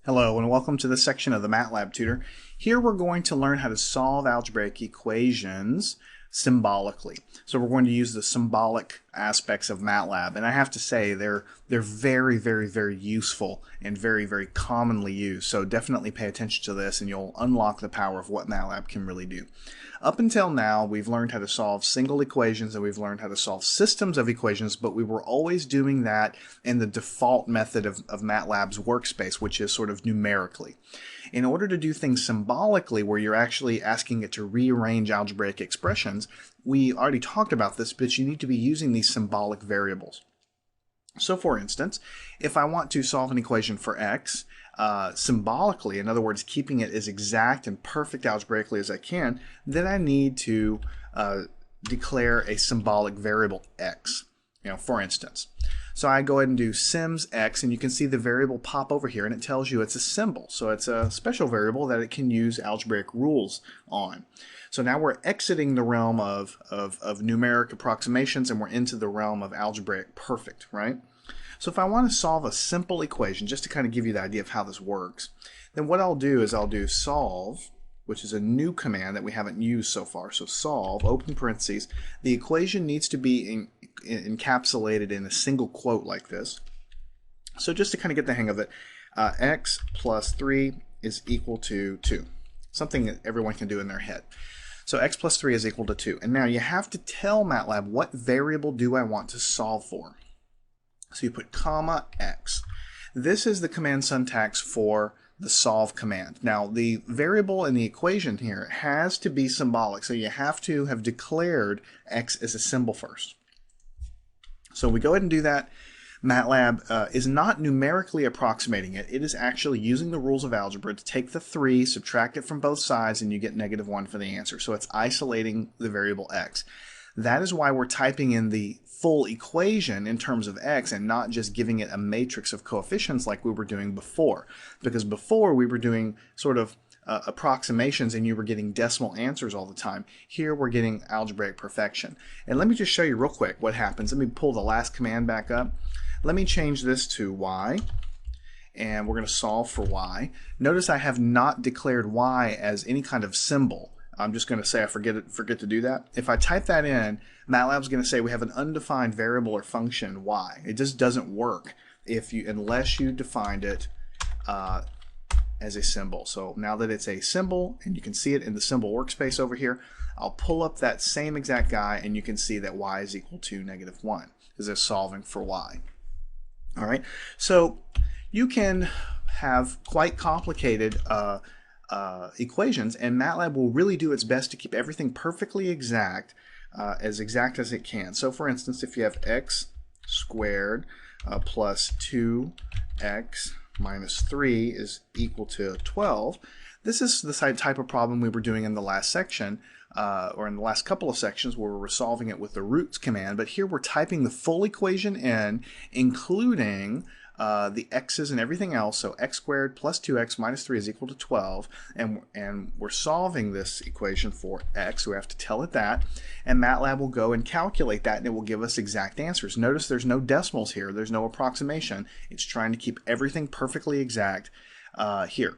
Hello and welcome to this section of the MATLAB tutor. Here we're going to learn how to solve algebraic equations symbolically. So we're going to use the symbolic aspects of MATLAB, and I have to say they're very useful and very commonly used. So definitely pay attention to this and you'll unlock the power of what MATLAB can really do. Up until now, we've learned how to solve single equations and we've learned how to solve systems of equations, but we were always doing that in the default method of MATLAB's workspace, which is sort of numerically. In order to do things symbolically, where you're actually asking it to rearrange algebraic expressions, we already talked about this, but you need to be using these symbolic variables. So for instance, if I want to solve an equation for x, symbolically, in other words, keeping it as exact and perfect algebraically as I can, then I need to declare a symbolic variable x, for instance. So I go ahead and do sims x, and you can see the variable pop over here, and it tells you it's a symbol. So it's a special variable that it can use algebraic rules on. So now we're exiting the realm of numeric approximations, and we're into the realm of algebraic perfect, right? So if I want to solve a simple equation, just to kind of give you the idea of how this works, then what I'll do is I'll do solve, which is a new command that we haven't used so far. So solve, open parentheses. The equation needs to be encapsulated in a single quote like this. So just to kind of get the hang of it, x plus 3 is equal to 2. Something that everyone can do in their head. So x plus 3 is equal to 2. And now you have to tell MATLAB what variable do I want to solve for. So you put comma x. This is the command syntax for the solve command. Now the variable in the equation here has to be symbolic, so you have to have declared x as a symbol first. So we go ahead and do that. MATLAB is not numerically approximating it. It is actually using the rules of algebra to take the 3, subtract it from both sides, and you get -1 for the answer. So it's isolating the variable x. That is why we're typing in the full equation in terms of x and not just giving it a matrix of coefficients like we were doing before. Because before we were doing sort of approximations and you were getting decimal answers all the time. Here we're getting algebraic perfection. And let me just show you real quick what happens. Let me pull the last command back up. Let me change this to y, and we're going to solve for y. Notice I have not declared y as any kind of symbol. I'm just going to say I forget to do that. If I type that in, MATLAB's going to say we have an undefined variable or function y. It just doesn't work unless you defined it as a symbol. So now that it's a symbol, and you can see it in the symbol workspace over here, I'll pull up that same exact guy, and you can see that y is equal to -1 because it's solving for y. All right, so you can have quite complicated equations, and MATLAB will really do its best to keep everything perfectly exact as it can. So for instance, if you have x squared plus 2x minus 3 is equal to 12, this is the type of problem we were doing in the last section, or in the last couple of sections where we were solving it with the roots command, but here we're typing the full equation in, including the x's and everything else. So x squared plus 2x minus 3 is equal to 12, and we're solving this equation for x, so we have to tell it that, and MATLAB will go and calculate that, and it will give us exact answers. Notice there's no decimals here, there's no approximation. It's trying to keep everything perfectly exact here.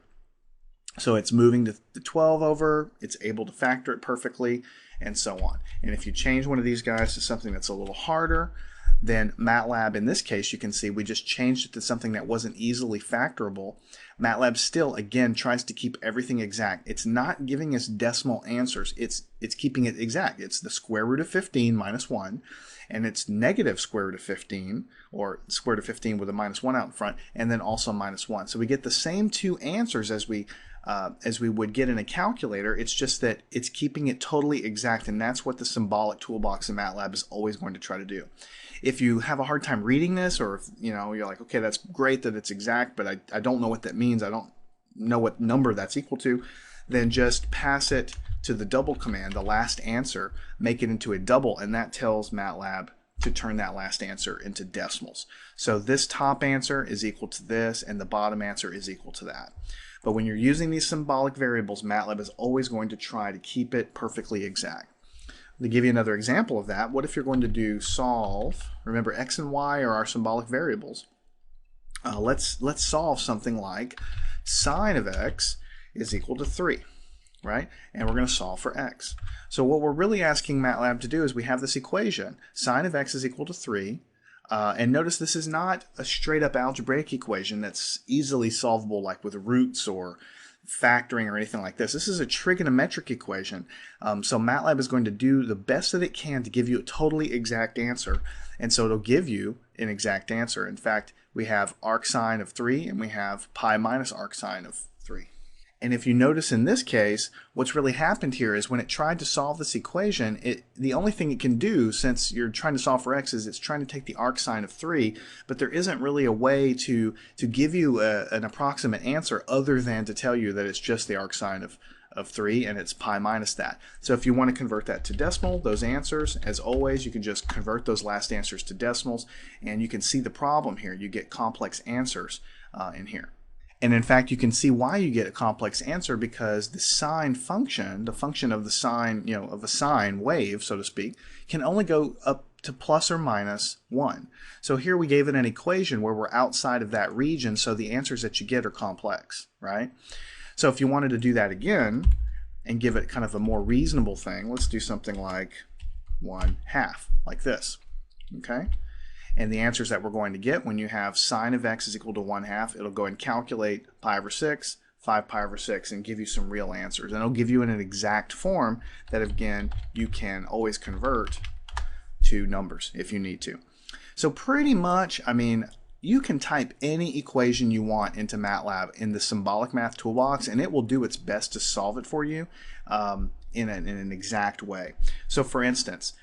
So it's moving the 12 over, it's able to factor it perfectly, and so on. And if you change one of these guys to something that's a little harder, then MATLAB, in this case, you can see we just changed it to something that wasn't easily factorable. MATLAB still, again, tries to keep everything exact. It's not giving us decimal answers. It's keeping it exact. It's the square root of 15 minus 1, and it's negative square root of 15, or square root of 15 with a -1 out in front, and then also -1. So we get the same two answers as we would get in a calculator. It's just that it's keeping it totally exact, and that's what the symbolic toolbox in MATLAB is always going to try to do. If you have a hard time reading this, or if you're like, okay, that's great that it's exact, but I don't know what that means, I don't know what number that's equal to, then just pass it to the double command, the last answer, make it into a double, and that tells MATLAB to turn that last answer into decimals. So this top answer is equal to this, and the bottom answer is equal to that. But when you're using these symbolic variables, MATLAB is always going to try to keep it perfectly exact. To give you another example of that, what if you're going to do solve? Remember, x and y are our symbolic variables. Let's solve something like sine of x is equal to 3, right? And we're going to solve for x. So what we're really asking MATLAB to do is we have this equation, sine of x is equal to 3, and notice this is not a straight up algebraic equation that's easily solvable like with roots or factoring or anything like this. This is a trigonometric equation. So MATLAB is going to do the best that it can to give you a totally exact answer. And so it'll give you an exact answer. In fact, we have arcsine of 3 and we have pi minus arcsine of 3. And if you notice in this case, what's really happened here is when it tried to solve this equation, the only thing it can do, since you're trying to solve for x, is it's trying to take the arcsine of 3, but there isn't really a way to give you an approximate answer other than to tell you that it's just the arcsine of 3 and it's pi minus that. So if you want to convert that to decimal, those answers, as always, you can just convert those last answers to decimals, and you can see the problem here. You get complex answers in here. And in fact, you can see why you get a complex answer, because the sine function, the function of the sine, of a sine wave, so to speak, can only go up to plus or minus 1. So here we gave it an equation where we're outside of that region, so the answers that you get are complex, right? So if you wanted to do that again and give it kind of a more reasonable thing, let's do something like 1/2, like this, okay? And the answers that we're going to get when you have sine of x is equal to 1/2, it'll go and calculate pi over 6, 5 pi over 6, and give you some real answers. And it'll give you in an exact form that, again, you can always convert to numbers if you need to. So pretty much, I mean, you can type any equation you want into MATLAB in the symbolic math toolbox, and it will do its best to solve it for you in an exact way. So for instance,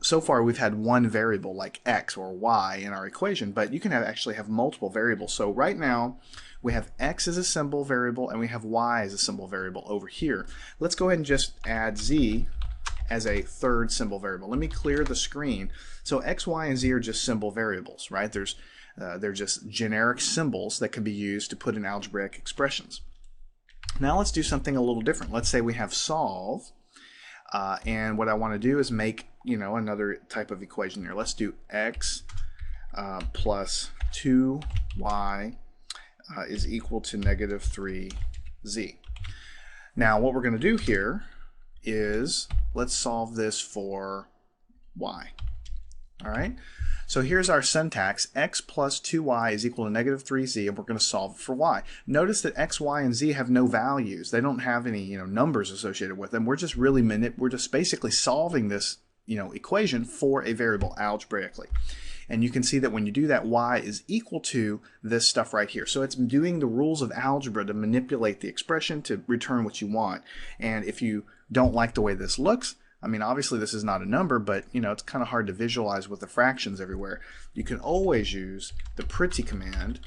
so far we've had one variable like x or y in our equation, but you can actually have multiple variables. So right now we have x as a symbol variable and we have y as a symbol variable over here. Let's go ahead and just add z as a third symbol variable. Let me clear the screen. So x, y, and z are just symbol variables, right? They're just generic symbols that can be used to put in algebraic expressions. Now let's do something a little different. Let's say we have solve, and what I want to do is make another type of equation here. Let's do x plus 2y is equal to negative 3z. Now what we're going to do here is let's solve this for y. All right. So here's our syntax. X plus 2y is equal to negative 3z, and we're going to solve it for y. Notice that x, y, and z have no values. They don't have any numbers associated with them. We're just basically solving this equation for a variable algebraically. And you can see that when you do that, y is equal to this stuff right here. So it's doing the rules of algebra to manipulate the expression to return what you want. And if you don't like the way this looks, I mean, obviously this is not a number, but it's kind of hard to visualize with the fractions everywhere. You can always use the pretty command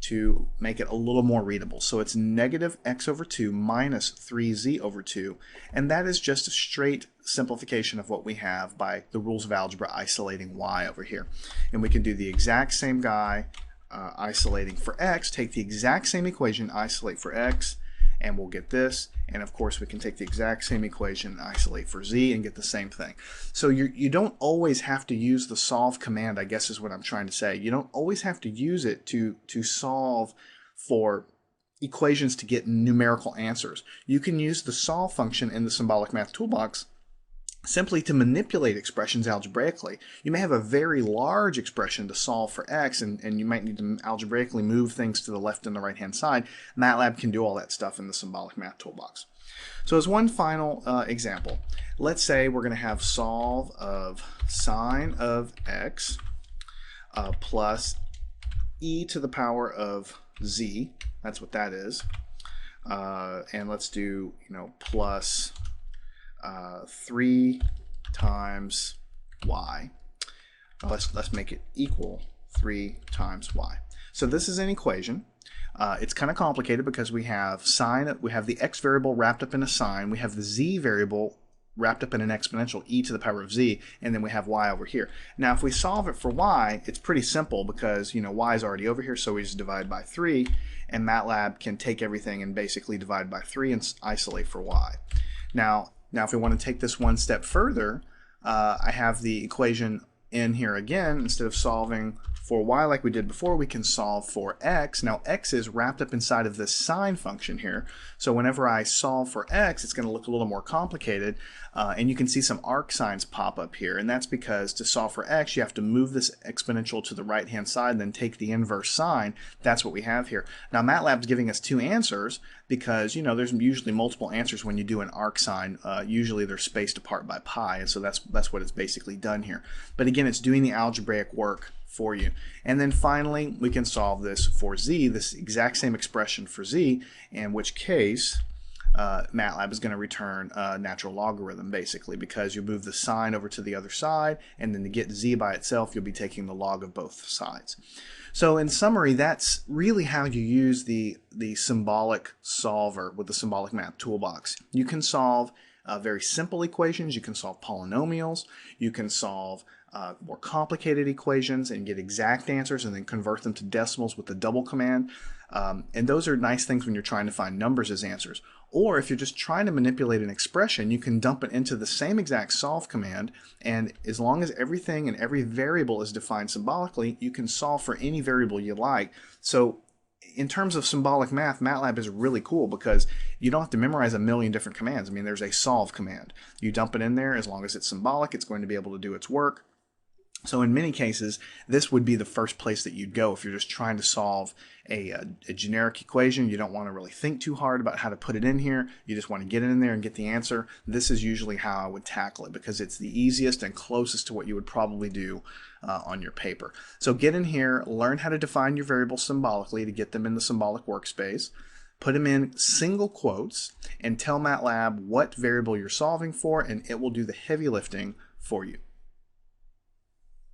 to make it a little more readable. So it's negative x over 2 minus 3z over 2, and that is just a straight simplification of what we have by the rules of algebra isolating y over here. And we can do the exact same guy isolating for x, take the exact same equation, isolate for x, and we'll get this. And of course we can take the exact same equation and isolate for z and get the same thing. So you don't always have to use the solve command, I guess is what I'm trying to say. You don't always have to use it to solve for equations to get numerical answers. You can use the solve function in the symbolic math toolbox simply to manipulate expressions algebraically. You may have a very large expression to solve for x, and you might need to algebraically move things to the left and the right hand side. MATLAB can do all that stuff in the symbolic math toolbox. So as one final example, let's say we're going to have solve of sine of x plus e to the power of z. That's what that is. And let's do plus 3 times y. Let's make it equal 3 times y. So this is an equation. It's kind of complicated because we have the x variable wrapped up in a sine, we have the z variable wrapped up in an exponential e to the power of z, and then we have y over here. Now if we solve it for y, it's pretty simple because y is already over here, so we just divide by 3, and MATLAB can take everything and basically divide by 3 and isolate for y. Now if we want to take this one step further, I have the equation in here again, instead of solving for y like we did before, we can solve for x. Now x is wrapped up inside of this sine function here. So whenever I solve for x, it's going to look a little more complicated. And you can see some arc signs pop up here. And that's because to solve for x, you have to move this exponential to the right-hand side and then take the inverse sign. That's what we have here. Now MATLAB's giving us two answers because, you know, there's usually multiple answers when you do an arc sign. Usually they're spaced apart by pi, and so that's what it's basically done here. But again, it's doing the algebraic work for you. And then finally, we can solve this for z, this exact same expression for z, in which case MATLAB is going to return a natural logarithm, basically, because you move the sign over to the other side, and then to get z by itself, you'll be taking the log of both sides. So in summary, that's really how you use the symbolic solver with the symbolic math toolbox. You can solve very simple equations, you can solve polynomials, you can solve more complicated equations and get exact answers and then convert them to decimals with the double command. And those are nice things when you're trying to find numbers as answers. Or if you're just trying to manipulate an expression, you can dump it into the same exact solve command, and as long as everything and every variable is defined symbolically, you can solve for any variable you like. So in terms of symbolic math, MATLAB is really cool because you don't have to memorize a million different commands. I mean, there's a solve command. You dump it in there, as long as it's symbolic, it's going to be able to do its work. So in many cases, this would be the first place that you'd go if you're just trying to solve a generic equation. You don't want to really think too hard about how to put it in here. You just want to get it in there and get the answer. This is usually how I would tackle it because it's the easiest and closest to what you would probably do on your paper. So get in here, learn how to define your variables symbolically to get them in the symbolic workspace. Put them in single quotes and tell MATLAB what variable you're solving for, and it will do the heavy lifting for you.